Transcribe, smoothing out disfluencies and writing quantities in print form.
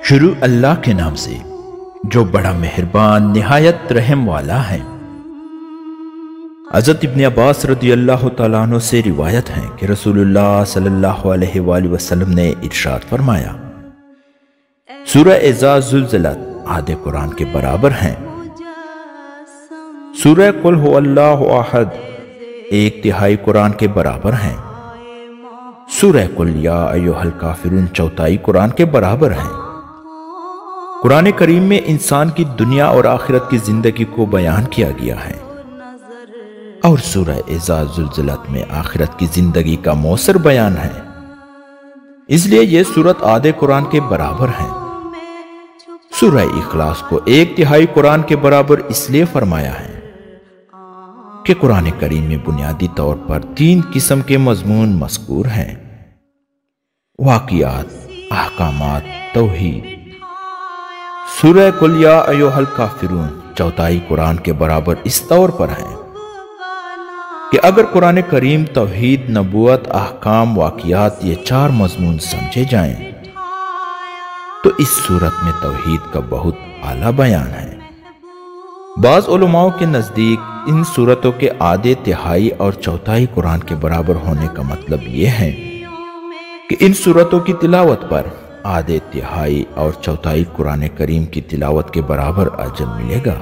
شروع اللہ کے نام سے جو بڑا مہربان نہایت رحم والا ہے۔ حضرت ابن عباس رضی اللہ تعالیٰ عنہ سے روایت ہے کہ رسول اللہ صلی اللہ علیہ وآلہ وسلم نے ارشاد فرمایا، سورہ اذا زلزلت آدھے قرآن کے برابر ہیں، سورہ قل هو اللہ احد ایک تہائی قرآن کے برابر ہیں، سورہ قل یا ایھا الکافرون چوتھائی قرآن کے برابر ہیں۔ قرآن کریم میں انسان کی دنیا اور آخرت کی زندگی کو بیان کیا گیا ہے، اور سورہ اذا زلزلت میں آخرت کی زندگی کا موثر بیان ہے، اس لیے یہ سورت آدھے قرآن کے برابر ہیں۔ سورہ اخلاص کو ایک تہائی قرآن کے برابر اس لیے فرمایا ہے کہ قرآن کریم میں بنیادی طور پر 3 قسم کے مضمون مذکور ہیں: واقعات، احکامات، توحید۔ سورہ قل یا ایھا الکافرون چوتھائی قرآن کے برابر اس طور پر ہے کہ اگر قرآن کریم توحید، نبوت، احکام، واقعات یہ 4 مضمون سمجھے جائیں تو اس صورت میں توحید کا بہت اعلیٰ بیان ہے۔ بعض علماء کے نزدیک ان صورتوں کے آدھے، تہائی اور چوتھائی قرآن کے برابر ہونے کا مطلب یہ ہے کہ ان صورتوں کی تلاوت پر آدھے، تہائی اور چوتھائی قرآن کریم کی تلاوت کے برابر اجر ملے گا۔